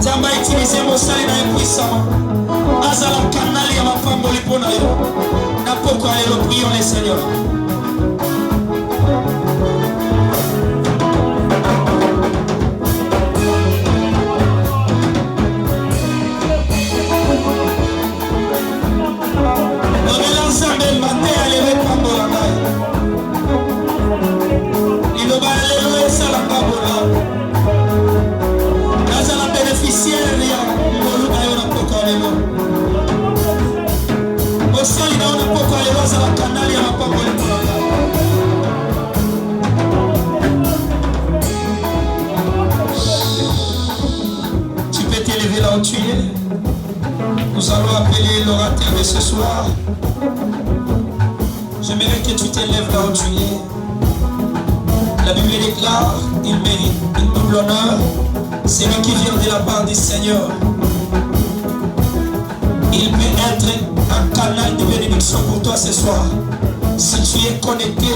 Tamba utiliser mon salut dans un puissant. Azala canal ya mafambo lipona yo. Na poko ayo prions les Seigneur. Tu peux t'élever là où tu es. Nous allons appeler l'orateur de ce soir. J'aimerais que tu t'élèves là où tu es. La Bible déclare, il mérite une double honneur. C'est lui qui vient de la part du Seigneur. Il peut être un canal de bénédiction pour toi ce soir. Si tu es connecté,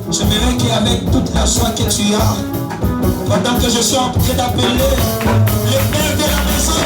j'aimerais qu'avec toute la joie que tu as, pendant que je suis en train d'appeler le père de la maison,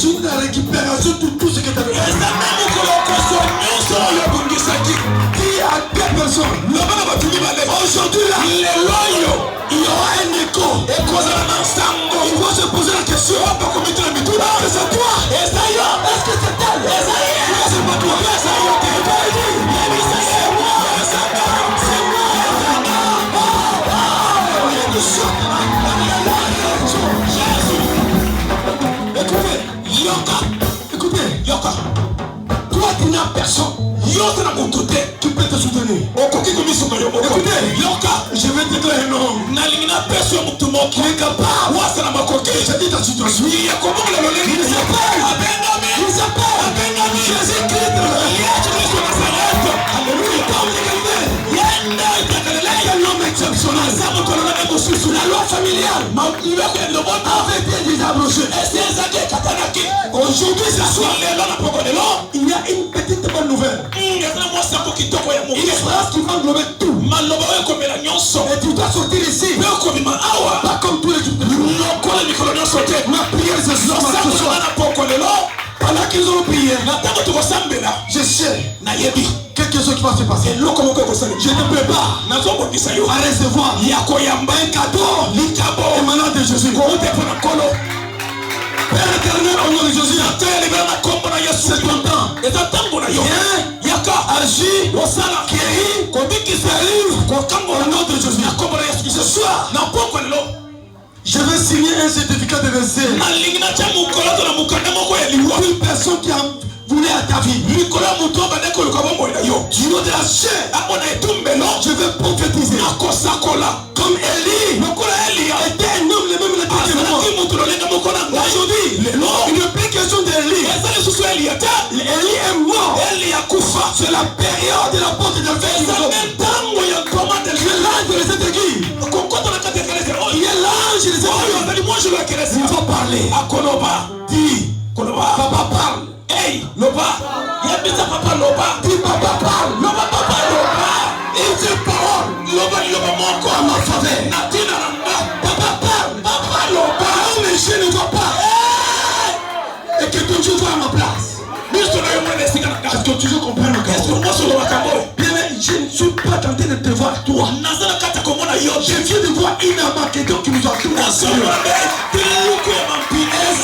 journée de la récupération de tout ce que tu as fait. Dis à deux personnes. Aujourd'hui là, il y aura un écho. Il va se poser la question. Est-ce que c'est toi? Est-ce que c'est elle? Est-ce que c'est pas toi? Écoutez, Yoka, toi tu n'as personne. Qui peut te soutenir. Écoutez, Yoka, je vais te dire un nom. Qui est capable. Je dis ta situation. Il s'appelle Jésus-Christ. Alléluia. Quel homme exceptionnel. La loi familiale avait été désabrogée. Aujourd'hui, ce soir, il y a une petite bonne nouvelle. Une phrase qui va englober tout. Et tu dois sortir ici. Pas comme tous les jours. Ma prière ce soir. Pendant qu'ils ont prié, je sais quelque chose qui va se passer. Je te prépare à recevoir un cadeau émanant de Jésus. Père éternel, au nom de Jésus, c'est ton temps. Viens, agis, guéris, au nom de Jésus. Ce soir, je vais signer un certificat de décès. Une personne qui a voulu à ta vie. Du haut de la chair, je vais prophétiser. Comme Élie était un homme le même que moi. Aujourd'hui, il n'est plus question d'Élie. Élie est mort. C'est la période de la porte de Dieu. L'ange de cette église. Il y a l'ange de cette église. Il va parler. Dis. Papa parle. Hey, Loba. Papa Loba. Dis papa parle. Papa Loba. Il dit parole. Loba mon corps à ma faveur. Papa parle. Papa Loba. Non mais je ne vois pas. Et que ton Dieu soit à ma place. Est-ce que tu veux comprendre ma question? Bien, je ne suis pas tenté de te voir toi. Je viens de voir une Armageddon qui nous a tout ensemble. Et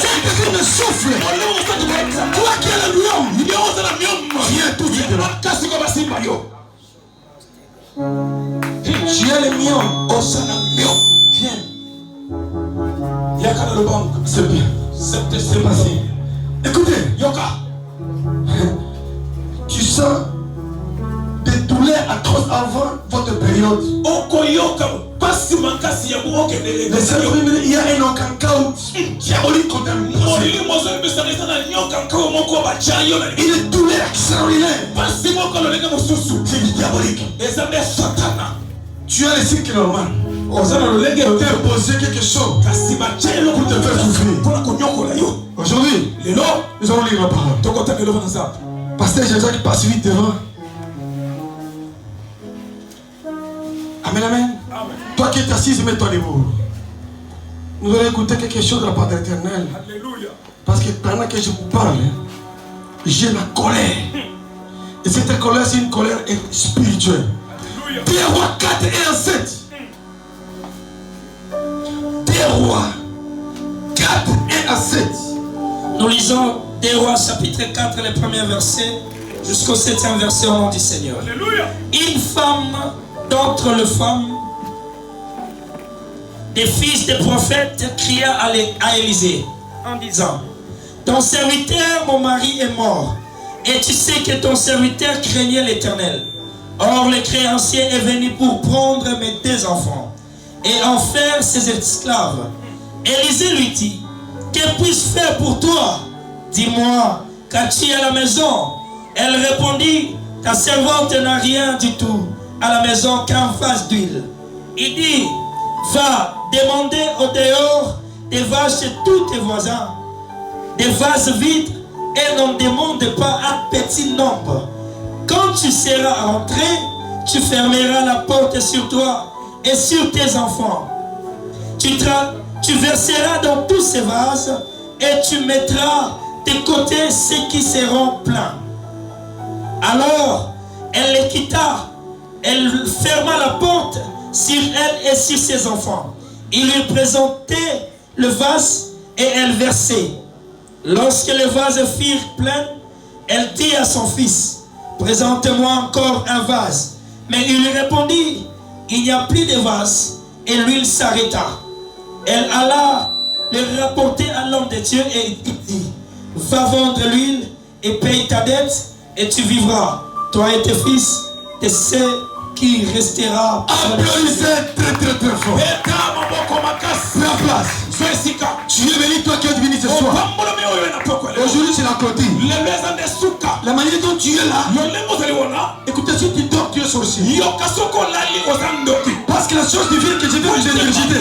cette personne me souffle. Toi qui es le lion, viens tout de suite. Tu es le lion. Viens. C'est bien. C'est passé. Écoutez, Yoka. Tu sens des douleurs atroces avant votre période. Il y a un encancao diabolique contre nous. Il est douleur extraordinaire. C'est du diabolique. Tu as les cycles normal. Tu as posé quelque chose pour te faire souffrir. Aujourd'hui, nous allons lire la parole. Pasteur Jacques passe vite devant. Amen, amen. Toi qui es assis, mets-toi debout. Nous allons écouter quelque chose de la part de l'Éternel. Parce que pendant que je vous parle, j'ai la colère. Et cette colère, c'est une colère spirituelle. Pierre Rois 4 et 7. Pierre Rois 4 et 7. Nous lisons des Rois chapitre 4, les premiers versets, jusqu'au 7e verset au nom du Seigneur. Alléluia. Une femme d'entre les femmes des fils des prophètes cria à Élisée en disant: ton serviteur, mon mari, est mort, et tu sais que ton serviteur craignait l'Éternel. Or le créancier est venu pour prendre mes 2 enfants et en faire ses esclaves. Élisée lui dit: que puis-je faire pour toi? Dis-moi, qu'as-tu à la maison? Elle répondit: ta servante n'a rien du tout à la maison qu'un vase d'huile. Il dit: va demander au dehors des vaches chez tous tes voisins, des vases vides, et n'en demande pas un petit nombre. Quand tu seras rentré, tu fermeras la porte sur toi et sur tes enfants. Tu verseras dans tous ces vases et tu mettras tes côtés ceux qui seront pleins. Alors, elle les quitta. Elle ferma la porte sur elle et sur ses enfants. Il lui présentait le vase et elle versait. Lorsque les vases furent pleins, elle dit à son fils, « Présente-moi encore un vase. » Mais il lui répondit, « Il n'y a plus de vase. » Et l'huile s'arrêta. Elle alla le rapporter à l'homme de Dieu et il dit, « Va vendre l'huile et paye ta dette et tu vivras, toi et tes fils, de ce qui restera. » Applaudissez très fort. Prends place. Tu es béni, toi qui es béni ce soir. Aujourd'hui, c'est la côté. La manière dont tu es là. Écoutez, si tu dors, tu es sorcier. Parce que la chose divine que je vais vous ingurgiter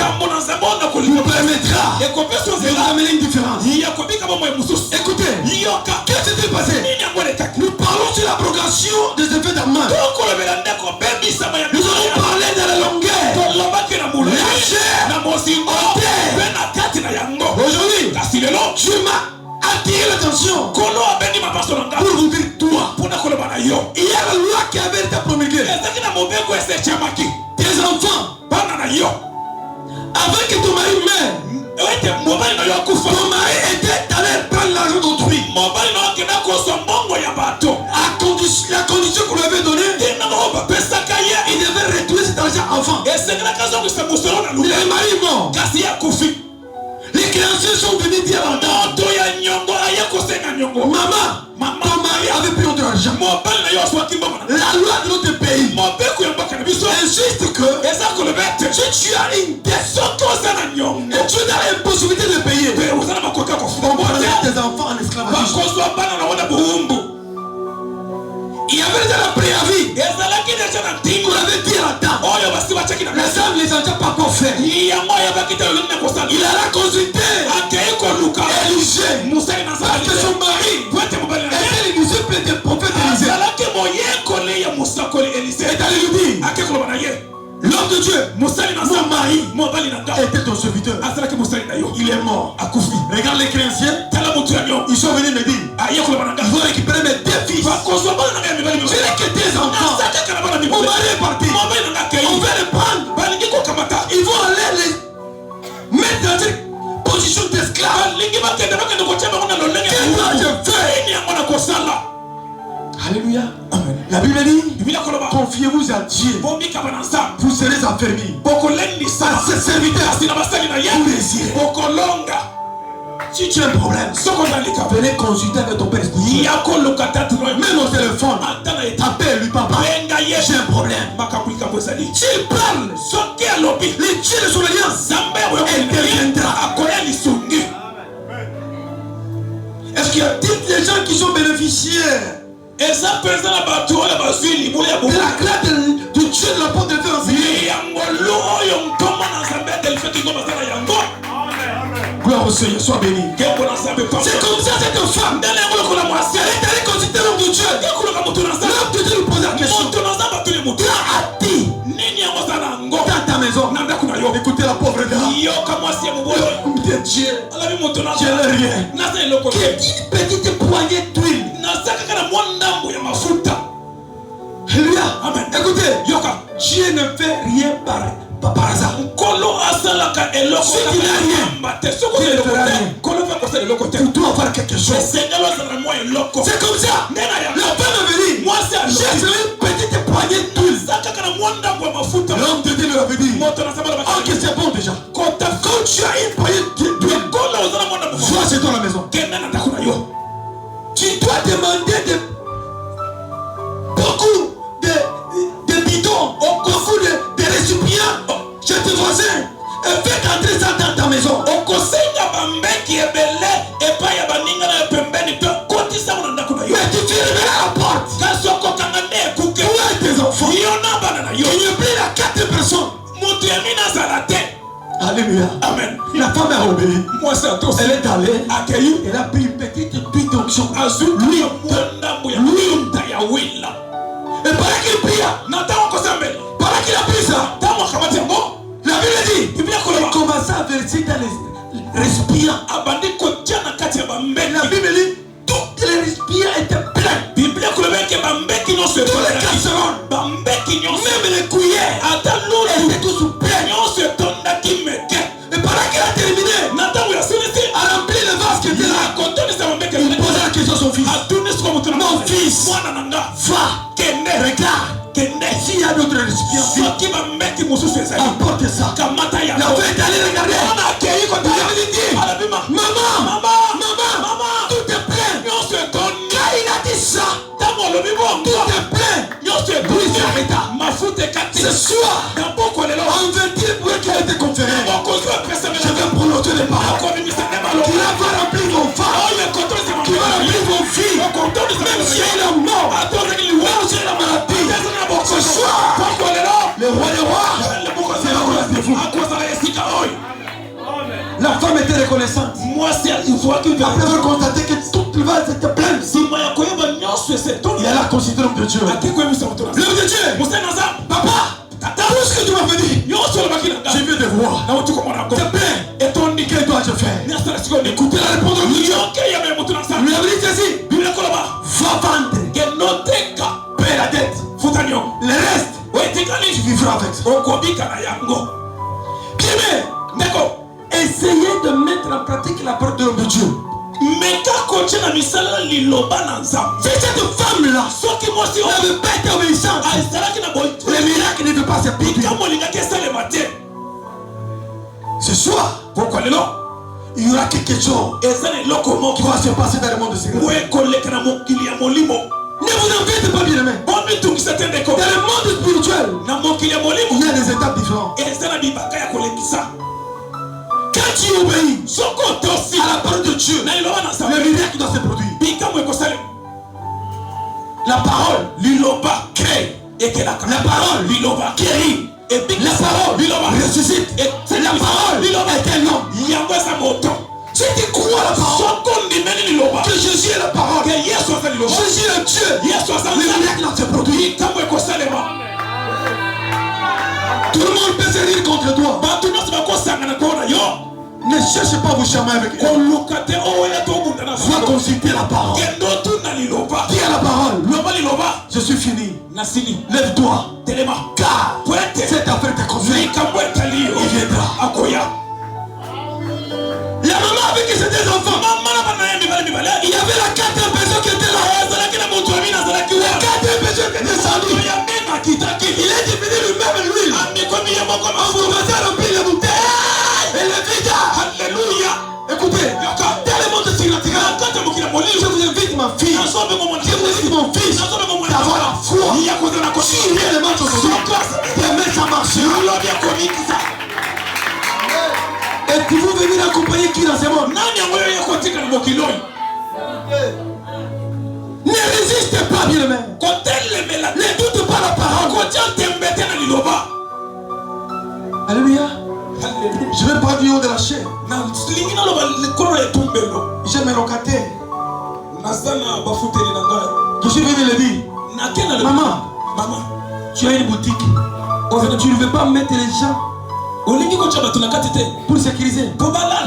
vous permettra de vous amener une différence. Écoutez, qu'est-ce qui s'est passé? Nous parlons sur l'abrogation des effets d'Amman. Nous allons parler de la longueur, la chair, aujourd'hui, Dieu m'a attiré l'attention pour vous dire toi. Il y a la loi qui avait été promulguée. Tes enfants, avant que ton mari meure, ton mari était allé prendre l'argent d'autrui. La condition qu'on lui avait donnée, il devait retrouver cet argent enfant. Le mari est mort. Les créanciers sont venus dire à la maman, ton mari avait pris notre argent. La loi de notre pays insiste que si tu as une dette et tu as l'impossibilité de payer, on va mettre tes enfants en esclavage. Il y avait déjà la préavis. On avait dit à la dame. La dame les a déjà pas encore fait. Il a consulté Élisée. Parce que son mari était le disciple des prophètes Élisée. Et allé lui dire, l'homme de Dieu, mon mari était ton serviteur. Il est mort. Regarde les créanciers. Ils sont venus me dire, ils vont récupérer mes deux fils. Je n'ai que tes enfants. Mon mari est parti. On va les prendre. Ils vont aller les mettre dans une position d'esclave. Qu'est-ce que je fais? Alléluia. Amen. La Bible dit, confiez-vous à Dieu. Vous serez affermis. À ses serviteurs, vous désirez. Si tu as un problème, venez consulter avec ton père spirituel. Même au téléphone, appelle-lui, papa. J'ai un problème. S'il parle, les dieux de son alliance interviendra. Est-ce qu'il y a des gens qui sont bénéficiaires de la grâce du Dieu de la porte de Dieu? Gloire au Seigneur, sois béni. C'est comme ça cette femme. Elle est allée consulter l'homme de Dieu. L'homme de Dieu lui pose la question. Tu as dit dans ta maison. Écoutez la pauvre dame. L'homme de Dieu, je n'ai rien. Une petite poignée d'huile. Amen. Écoutez, Dieu ne fait rien par hasard. Si tu n'as rien, Dieu ne fera rien. Tu dois faire quelque chose. C'est comme ça. La femme est venue. J'ai une petite poignée d'huile. L'homme de Dieu lui avait dit, ok, c'est bon déjà. Quand tu as une poignée d'huile, sois chez toi à la maison. Tu dois demander beaucoup de bidons, beaucoup de récipients chez tes voisins. Et fais entrer ça dans ta maison. Mais tu fermeras la porte. Où est tes enfants? Il n'y a plus la 4 personnes. Alléluia. Amen. La femme a obéi. Elle est allée accueillir. Elle a pris une petite huile d'onction. Lui. Et pendant qu'il pria, pendant qu'il a pris ça, la Bible dit, il commença à verser dans les récipients. La Bible dit, Ils étaient tous prêts. Et pendant qu'il a terminé, a rempli le vase qui était là. Il posa la question à son fils. Mon fils, va, regarde. S'il y a d'autres récipients, apporte ça. L'enfant est allé regarder. Il avait dit, maman, tout est plein. Quand il a dit ça, tout est plein. Oui, c'est l'état. Ce soir, en veut-il pour qu'il ait été conféré. Je vais prononcer les paroles qui va remplir vos femmes, qui va remplir vos filles, même si elle est mort, même si elle a maladie. Ce soir, le roi des rois, c'est la grâce de vous. La femme était reconnaissante. Après avoir constaté que toute le vase était pleine, et elle a considéré l'homme de Dieu. L'homme de Dieu, papa, tout ce que tu m'as dit, je viens de voir. C'est plein. Et ton nickel dois-je faire? Écoutez la réponse de Dieu. Lui avait dit ceci. Va vendre. Paye la dette. Le reste, tu vivras avec ça. Bien, d'accord. Essayez de mettre en pratique la parole de l'homme de Dieu. Si cette femme-là n'avait pas été obéissante, les miracles ne devaient pas se produire. Ce soir, il y aura quelque chose qui va se passer dans le monde de ce gars. Ne vous en faites pas, bien aimé. Dans le monde spirituel, il y a des étapes différentes. Quand tu obéis à la parole de Dieu, le miracle doit se produire. La parole, crée. La parole, guérit. La parole, ressuscite. La parole est un homme. Si tu crois la parole, que Jésus est la parole, Jésus est le Dieu, le miracle doit se produire. Tout le monde peut se rire contre toi. Ne cherchez pas à vous charmer avec elle. Va consulter la parole. Dis à la parole, je suis fini. Lève-toi. Car cette affaire te concerne. Il viendra. La maman avec ses deux enfants. Il y avait la quatrième personne qui était là. La quatrième personne qui était descendue. Il est devenu lui-même l'huile. On commençait à remplir les bouteilles. Et le vide. Alléluia. Écoutez, dans le monde significatif, je vous invite ma fille, je vous invite mon fils d'avoir la foi. Si réellement tu aimer ça marche. Et puis vous venez accompagner qui dans ce monde? Ne résistez pas, bien aimé. Ne doute pas la parole. Alléluia. Je vais pas du haut de la chair. J'ai mes locataires. Je suis venu le dire. Maman, tu as une boutique. Tu ne veux pas mettre les gens pour sécuriser.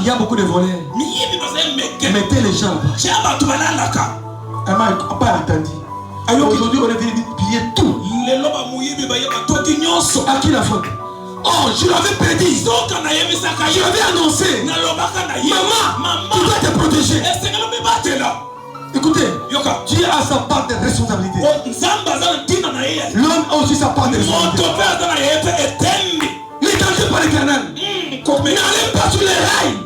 Il y a beaucoup de voleurs. Mettez les gens là-bas. Elle m'a pas entendu. Aujourd'hui, on est venu piller tout. À qui la faute? Oh, je l'avais prédit. Je l'avais annoncé. Maman, tu dois te protéger. Écoutez, Dieu a sa part de responsabilité. L'homme a aussi sa part de responsabilité. Ne tentez pas l'Éternel. N'allez pas sur les rails.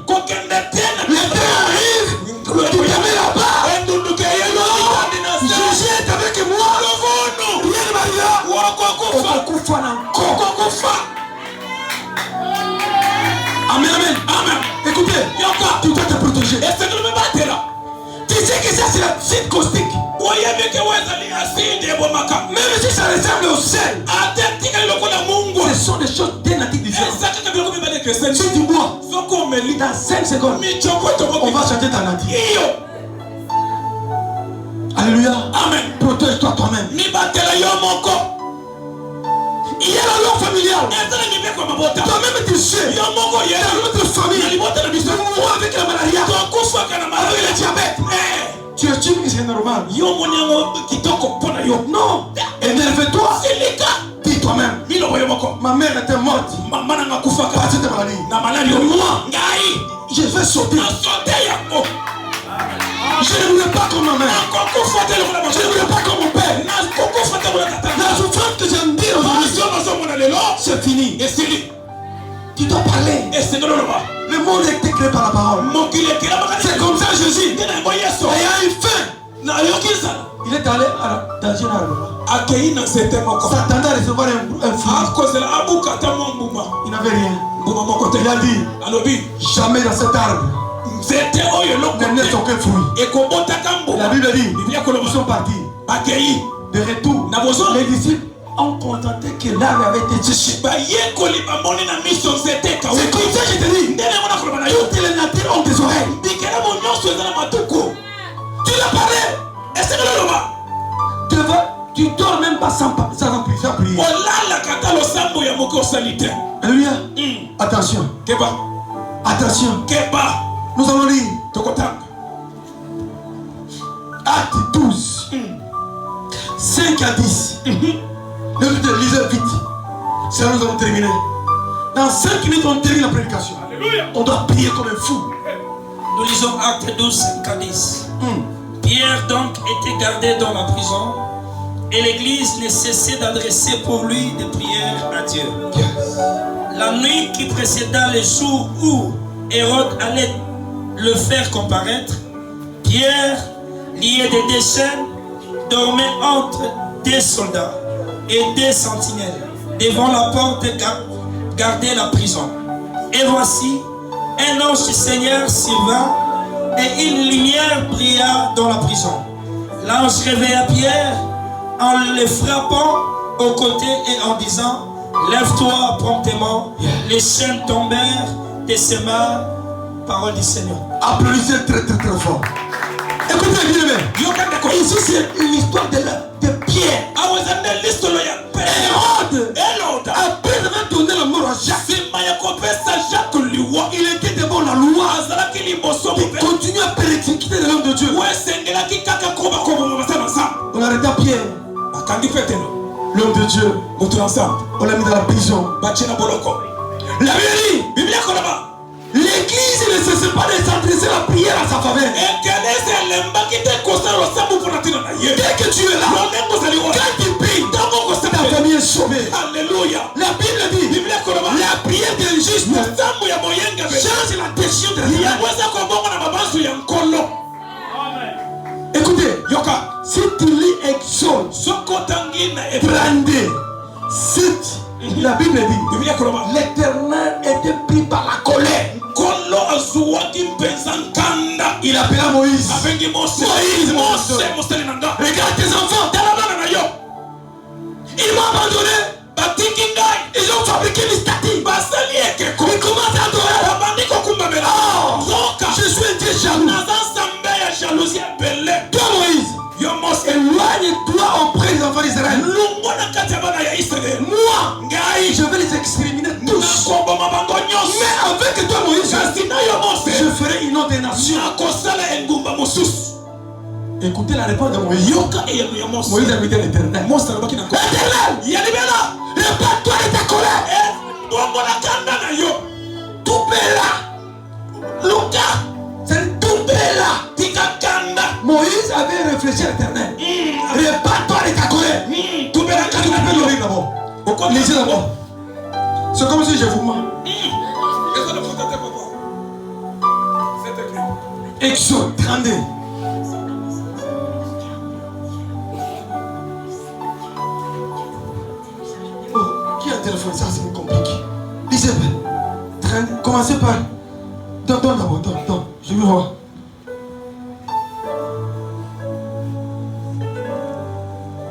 L'été arrive. Tu te mets là-bas. Jésus est avec moi. Rien ne m'arrivera. Amen, amen, amen. Écoutez, tu dois te protéger. Tu sais que ça c'est la acide caustique. Même si ça ressemble au sel, ce sont des choses bien différentes. Si tu bois, dans 5 secondes, on va changer ta nature. Alléluia. Amen. Protège-toi toi-même. Il y a la loi familiale. Toi-même tu sais. Dans notre famille. Moi avec la maladie. Avec le diabète. Tu estimes que c'est normal. Non. Énerve-toi. Dis toi-même. Ma mère était morte. morte Maman n'a pas fait par cette maladie. na maladie. Moi, Ngai. je vais sauter. Na sauter yango. Je ne voulais pas comme ma mère. Je ne voulais pas comme mon père. La souffrance que j'aime dire aujourd'hui, c'est fini. Tu dois parler. Le monde est créé par la parole. C'est comme ça Jésus. Il a une fin. Il est allé dans une arbre. S'attendait à recevoir un fruit. Il n'avait rien. Il a dit, jamais dans cet arbre ne naît aucun fruit. La Bible dit, ils sont partis. De retour, les disciples ont constaté que l'arbre avait été séché. C'est comme ça que je te dis. Toutes les natures ont des oreilles. Tu l'as parlé. Tu dors même pas sans prier. Alléluia. Attention. Attention. Nous allons lire Acte 12. 5 à 10. Lisez vite. C'est là que nous allons terminer. Dans 5 minutes, on termine la prédication. On doit prier comme un fou. Nous lisons Acte 12, 5 à 10. Pierre donc était gardé dans la prison et l'église ne cessait d'adresser pour lui des prières à Dieu. La nuit qui précéda le jour où Hérode allait le faire comparaître, Pierre, lié de 2 chaînes, dormait entre 2 soldats et 2 sentinelles devant la porte gardait la prison. Et voici, un ange du Seigneur survint et une lumière brilla dans la prison. L'ange réveilla Pierre en le frappant au côté et en disant, lève-toi promptement. Les chaînes tombèrent de ses mains. Parole du Seigneur. Applaudissez très très très fort. Écoutez bien, bien. Ici c'est l'histoire de Pierre. Hérode après avoir donné la mort à Jacques, il était devant la loi. Il continue à persécuter l'homme de Dieu. On arrêta Pierre. L'homme de Dieu. On l'a mis dans la prison. La Bible, l'église ne cesse pas de s'adresser la prière à sa faveur. Dès que tu es là, quand tu pries, ta famille est sauvée. Alléluia. La Bible dit, la prière d'un juste change la décision de la vie. Écoutez, si tu lis Exode 32, 7, la Bible dit, l'Éternel était pris par la colère. Il appela Moïse. Regarde tes enfants. Ils m'ont abandonné. Ils ont fabriqué des statues. Ils commencent à adorer. Oh, je suis un Dieu jaloux. Toi Moïse, éloigne-toi auprès des enfants d'Israël. Moi, je vais les exterminer tous. Mais avec toi Moïse, je ferai une autre nation. Écoutez la réponse de Moïse. Moïse a invité l'Éternel. Répare-toi de ta colère. Tout là. Luca, c'est tout là. Moïse avait réfléchi à l'Éternel. Répare-toi de ta colère. Tout là, quand tu peux le lire d'abord. Lisez d'abord. C'est comme si je vous mens. Exode 32. Oh, qui a un téléphone? Ça c'est compliqué. Lisez bien. Commencez par. Donne d'abord, donne. Je veux voir.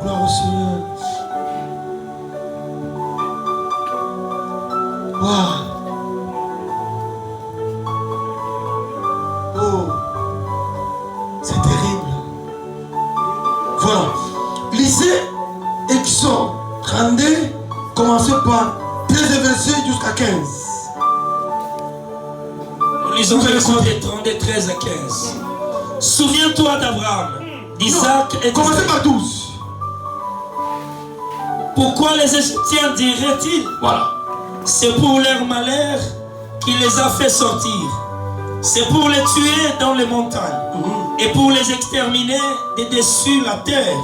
Gloire au Seigneur. Wow. Oh, c'est terrible. Voilà. Lisez Exode 32, commencez par 13 versets jusqu'à 15. Nous lisons Exode 32, 13 à 15. Souviens-toi d'Abraham, d'Isaac et commencez par 12. Pourquoi les Égyptiens diraient-ils? Voilà. C'est pour leur malheur qu'il les a fait sortir. C'est pour les tuer dans les montagnes et pour les exterminer de dessus la terre.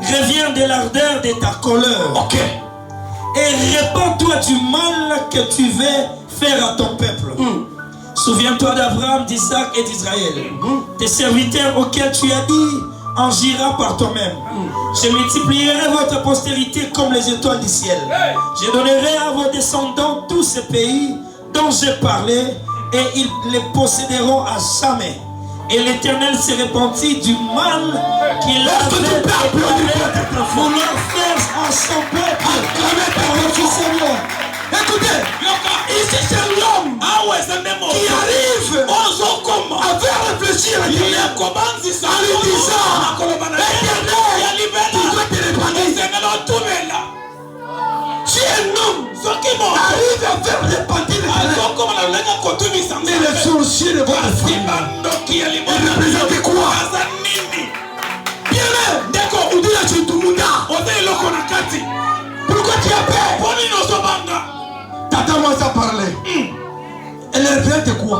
Reviens de l'ardeur de ta colère. Ok. Et répands-toi du mal que tu veux faire à ton peuple. Souviens-toi d'Abraham, d'Isaac et d'Israël. Tes serviteurs auxquels tu as dit, agira par toi-même. Je multiplierai votre postérité comme les étoiles du ciel. Je donnerai à vos descendants tous ces pays dont j'ai parlé et ils les posséderont à jamais. Et l'Éternel s'est repenti du mal qu'il avait préparé pour leur faire à son peuple. Seigneur. Écoutez, ici c'est l'homme qui arrive à faire réfléchir à Dieu en lui disant Éternel, tu dois te répandre. Si un homme arrive à faire repentir mais les sorciers de votre famille, ils représentent quoi? Bien d'accord, on dit là tu es tout le monde. Pourquoi tu as peur? Tata moi ça parlait. Elle représente quoi?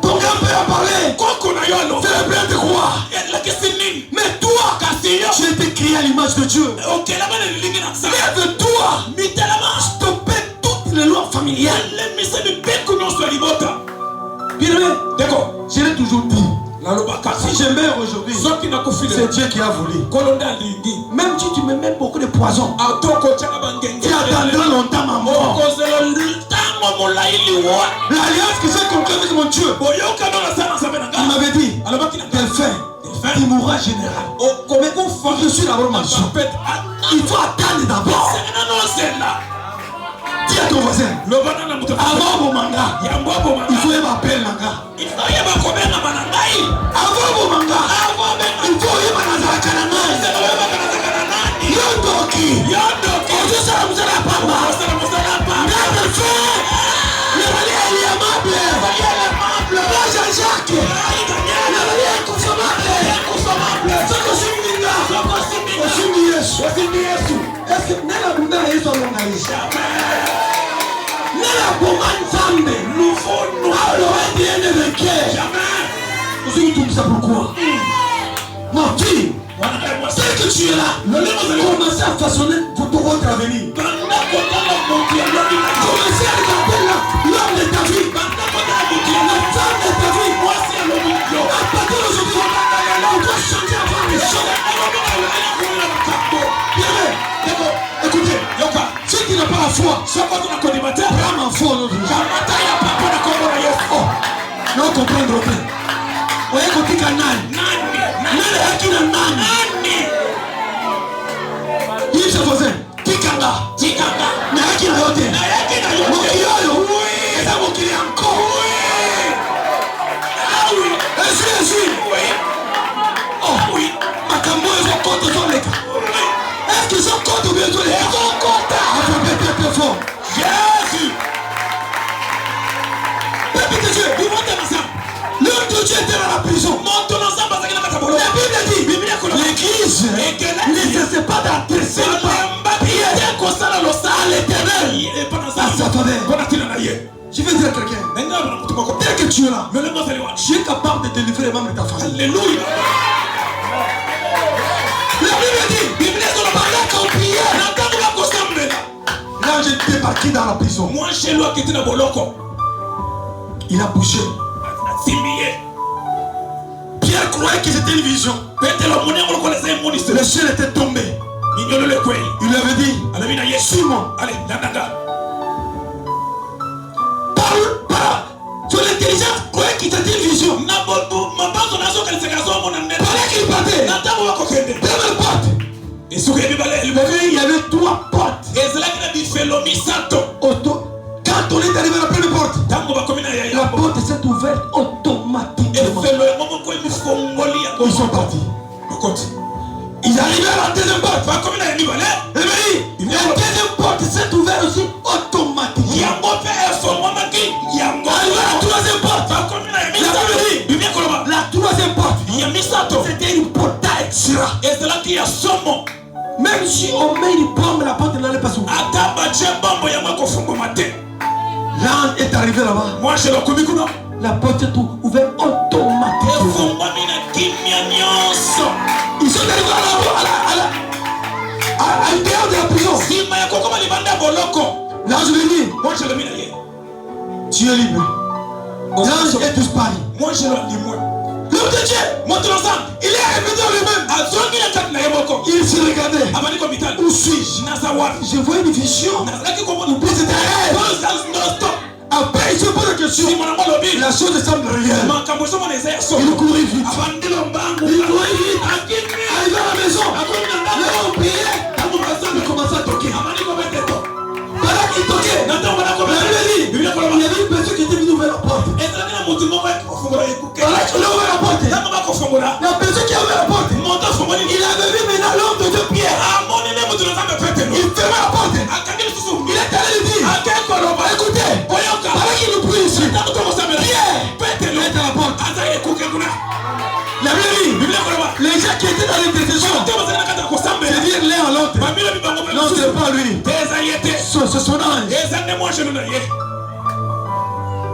Ton grand-père a parlé. Ça représente quoi? Mais toi, tu as été créé à l'image de Dieu. Lève-toi. Stopper toutes les lois familiales. Bien aimé, d'accord, je l'ai toujours dit. Si je meurs aujourd'hui, c'est Dieu qui a voulu. Même si tu me mets beaucoup de poison, tu attendras longtemps ma mort. L'alliance que j'ai conclue avec mon Dieu, il m'avait dit, Delphin, tu mourras général. Mais je suis d'abord ma joie. Il faut attendre d'abord. Dis à ton voisin, avant mon manga, il faut y m'appeler manga. Avant mon manga, il faut y m'appeler Yondoki. Aujourd'hui, ça va vous aller à Pamba. N'a de fait. Le valé est aimable. Pas Jean-Jacques. Le valé est consommable. C'est que je suis là. Est-ce que Nela Bunda est sur l'organisation? Nela Boman Zambe. Nous faut alors bien de jamais. Vous savez tout ça pourquoi? Mon fille, c'est que tu es là. Commencez à façonner votre avenir. Commencez à regarder l'homme de ta vie. La femme de ta vie. À partir d'aujourd'hui, on doit changer avant les choses. Écoutez, si tu n'as pas la foi, prends ma foi aujourd'hui. Non, comprendre aucun. Oye kotika nani? Nani haki na nani? Yisha voisin, tikanga. Na haki na yote. Mokiyoyo. Eza mokili anko. Esi. Oh oui. Makambo ezo koto toleka. Est-ce qu'ils sont contre ou bien toleka? Ils sont contre. On peut péter fort. Jésus. Pépé de Dieu, vous montez ensemble. L'homme de Dieu était dans la prison. La Bible dit, l'église ne cesse pas d'adresser à l'Éternel à sa faveur. Je vais dire à quelqu'un, dès que tu es là, tu es capable de délivrer les membres de ta famille. Alléluia. La Bible dit, pendant qu'on priait, là j'ai débarqué dans la prison. Il a bougé. Pierre croyait que c'était une vision. Le ciel était tombé. Il lui avait dit, suis-moi. Parle. Sur l'intelligence, croyait qu'il c'était une vision. Pendant qu'il partait, première porte. Il y avait 3 portes. Quand on est arrivé à la première porte, la porte s'est ouverte automatiquement. Ils sont partis. Ils arrivaient à la deuxième porte. La deuxième porte s'est ouverte aussi automatiquement. Arrivé à la troisième porte. La troisième porte, c'était une porte extra. Même si on met une pomme, la porte n'allait pas s'ouvrir. là-bas. Moi je le commis kuna. La porte est ouverte automatiquement. Ils sont arrivés à l'intérieur de la prison. L'ange lui dit, Moi je le mis là. tu es libre. L'ange est disparu. Moi je le dis moi. L'homme de Dieu, Montre ensemble. il est revenu dans lui-même. Il se regardait. Où suis-je? Je vois une vision. Puis c'était réel. Après, il se pose la question. La chose semble réelle. Il courait vite. Il courait vite. Arrivé à la maison. Là, on priait. Il commençait à toquer. Voilà qu'il toquait. La Bible dit, il y avait une personne qui était venue ouvrir la porte. Voilà qu'il a ouvert la porte. La personne qui a ouvert la porte, il avait vu maintenant l'homme de 2 pierres. Il fermait la porte. Il est allé lui dire, écoutez, voilà qu'il nous prie ici. Pierre, il est à la porte. La Bible dit, les gens qui étaient dans l'intercession, c'est dire l'un à l'autre. Non, ce n'est pas lui. C'est son ange.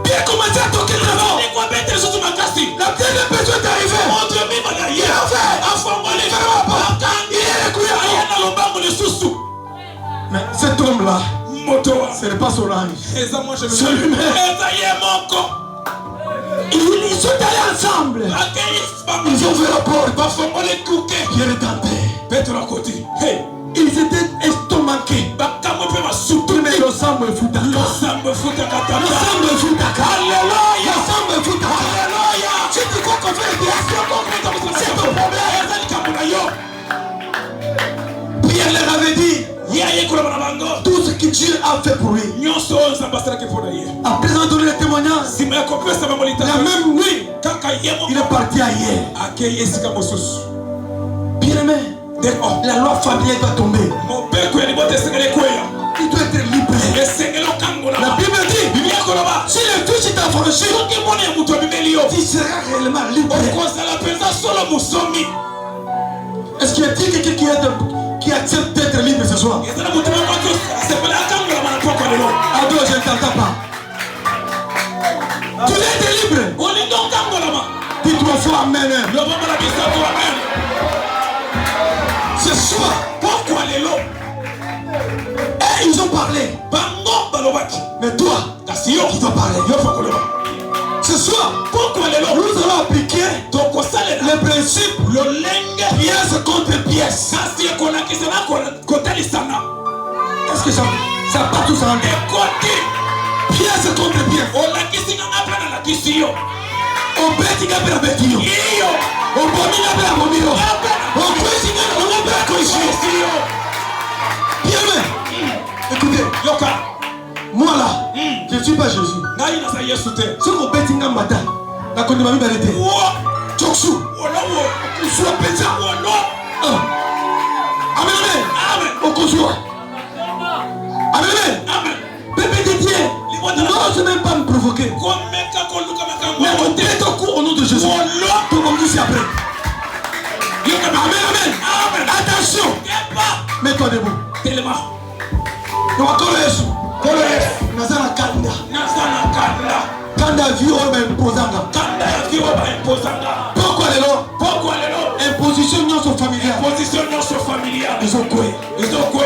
Pierre commençait à toquer très fort. La deuxième personne est arrivée. Il a fait. Il est reculé. Mais cet homme-là, ce n'est pas son ange. C'est lui-même. Ils sont allés ensemble. Ils ont ouvert la porte. Pierre est tenté. Ils étaient estomaqués. Mais le sang me fout à Si tu crois qu'on fait des actions, c'est ton problème. Pierre leur avait dit tout ce que Dieu a fait pour lui. Après avoir donné le témoignage, la même nuit, il est parti ailleurs. Bien-aimé, la loi familiale va tomber. Il doit être libre. La Bible dit, si le Fils est affranchi, tu seras réellement libre. Est-ce qu'il y a quelqu'un qui accepte d'être libre ce soir? Ado, je ne t'entends pas. Tu dois être libre. Dis-toi fois amen. Ce soir, pourquoi les lots? Et ils ont parlé. Mais toi, qui dois parler. Ce soir, pourquoi les lots? Nous allons appliquer le principe pièce contre pièce. Est-ce que ça part tous en pièce contre pièce? On bête il a bêtio. On bomine la bomino. On cuisine la cuisine. Bien, écoutez, moi là, je ne suis pas Jésus. Ce qu'on bête il a matin, la connu ma vie d'arrêter. Tchoksu. Soit péta. Amen, amen. Au conjoint. Amen, amen. Bébé de Dieu. Non, je ne vais même pas me provoquer. Mais on traite au coup au nom de Jésus. Tout le monde dit après. Amen, amen. Attention. Mets-toi debout. Nous allons Yesu. Nazana kanda. Kanda vio imposanga. Pourquoi les lois? Imposition non familiale. Ils ont quoi?